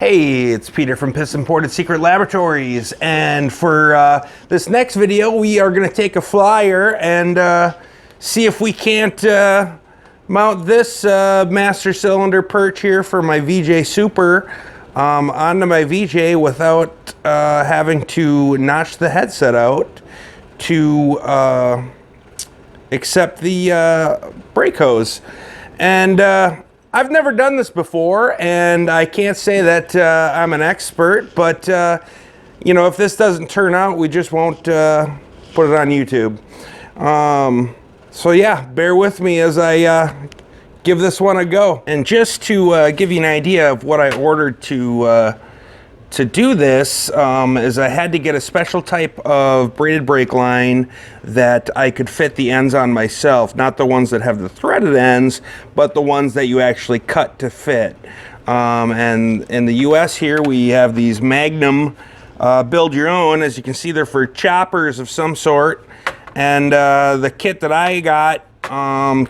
Hey, it's Peter from Piston Ported Secret Laboratories, and for this next video we are going to take a flyer and see if we can't mount this master cylinder perch here for my VJ Super onto my VJ without having to notch the headset out to accept the brake hose. And I've never done this before, and I can't say that I'm an expert, but you know, if this doesn't turn out, we just won't put it on YouTube. So yeah, bear with me as I give this one a go. And just to give you an idea of what I ordered to do this, is I had to get a special type of braided brake line that I could fit the ends on myself, not the ones that have the threaded ends, but the ones that you actually cut to fit. And in the US here, we have these Magnum build your own. As you can see, they're for choppers of some sort. And the kit that I got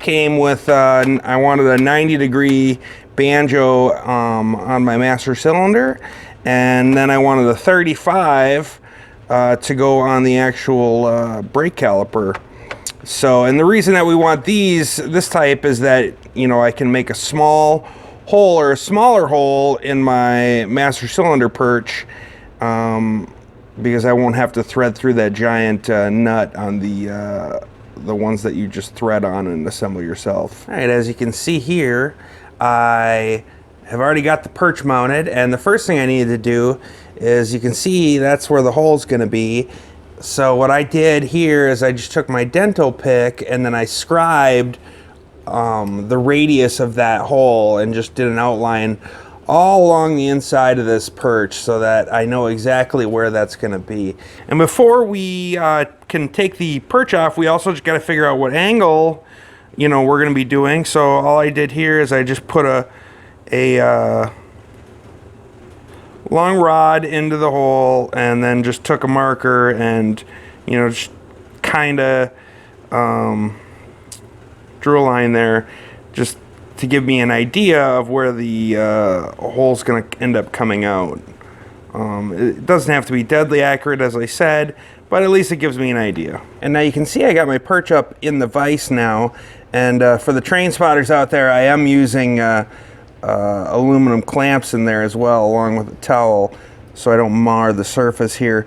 came with, I wanted a 90-degree banjo on my master cylinder. And then I wanted a 35 to go on the actual brake caliper. So, and the reason that we want this type is that, you know, I can make a small hole or a smaller hole in my master cylinder perch because I won't have to thread through that giant nut on the ones that you just thread on and assemble yourself. All right, as you can see here, I have already got the perch mounted, and the first thing I needed to do is, you can see that's where the hole's going to be. So what I did here is I just took my dental pick and then I scribed the radius of that hole and just did an outline all along the inside of this perch so that I know exactly where that's going to be. And before we can take the perch off, we also just got to figure out what angle, you know, we're going to be doing. So all I did here is I just put a long rod into the hole and then just took a marker and, you know, just kind of drew a line there just to give me an idea of where the hole's going to end up coming out. It doesn't have to be deadly accurate, as I said, but at least it gives me an idea. And now you can see I got my perch up in the vise now, and for the train spotters out there, I am using aluminum clamps in there as well, along with a towel, so I don't mar the surface here.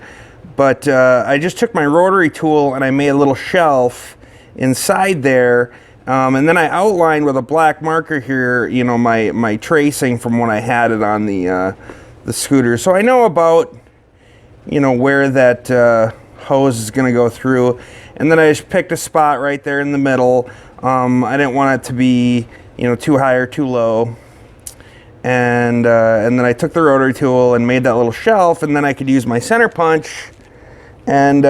But I just took my rotary tool and I made a little shelf inside there, and then I outlined with a black marker here, you know, my tracing from when I had it on the scooter. So I know about, you know, where that hose is going to go through, and then I just picked a spot right there in the middle. I didn't want it to be, you know, too high or too low. And then I took the rotary tool and made that little shelf, and then I could use my center punch and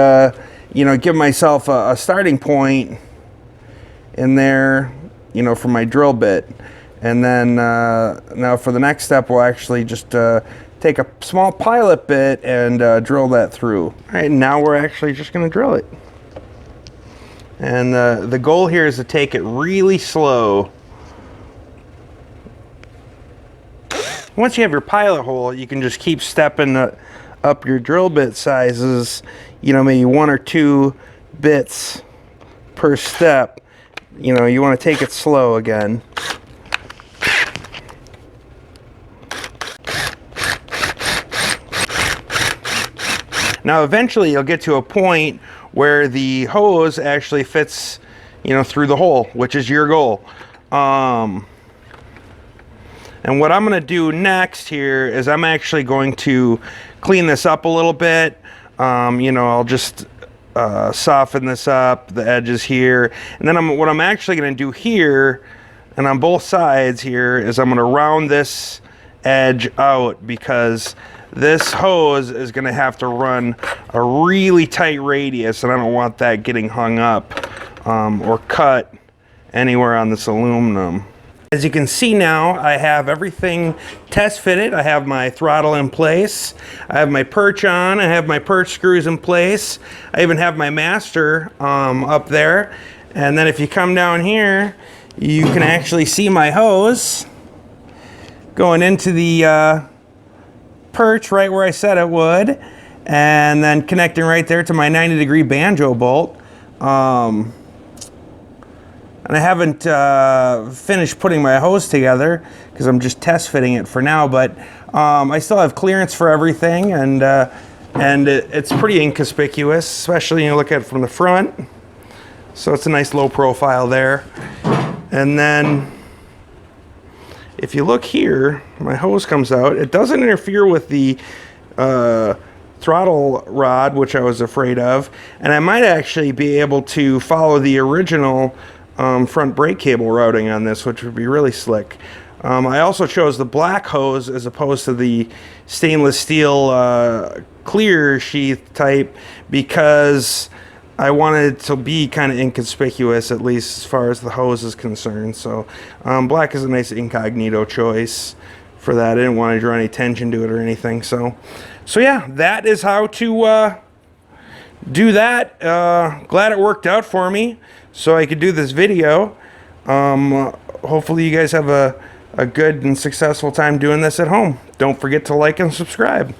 you know, give myself a starting point in there, you know, for my drill bit. And then now for the next step, we'll actually just take a small pilot bit and drill that through. All right, now we're actually just going to drill it. And the goal here is to take it really slow. Once you have your pilot hole, you can just keep stepping up your drill bit sizes, you know, maybe 1 or 2 bits per step. You know, you want to take it slow again. Now eventually you'll get to a point where the hose actually fits, you know, through the hole, which is your goal. And what I'm going to do next here is I'm actually going to clean this up a little bit. You know, I'll just soften this up, the edges here. And then what I'm actually going to do here, and on both sides here, is I'm going to round this edge out, because this hose is going to have to run a really tight radius, and I don't want that getting hung up or cut anywhere on this aluminum. As you can see now, I have everything test fitted. I have my throttle in place. I have my perch on. I have my perch screws in place. I even have my master up there. And then if you come down here, you can actually see my hose going into the perch right where I said it would, and then connecting right there to my 90-degree banjo bolt. And I haven't finished putting my hose together because I'm just test fitting it for now, but I still have clearance for everything, and it's pretty inconspicuous, especially when you look at it from the front. So it's a nice low profile there. And then if you look here, my hose comes out. It doesn't interfere with the throttle rod, which I was afraid of, and I might actually be able to follow the original front brake cable routing on this, which would be really slick. I also chose the black hose as opposed to the stainless steel clear sheath type because I wanted it to be kind of inconspicuous, at least as far as the hose is concerned. So black is a nice incognito choice for that. I didn't want to draw any attention to it or anything. So yeah, that is how to do that. Glad it worked out for me so I could do this video. Hopefully you guys have a good and successful time doing this at home. Don't forget to like and subscribe.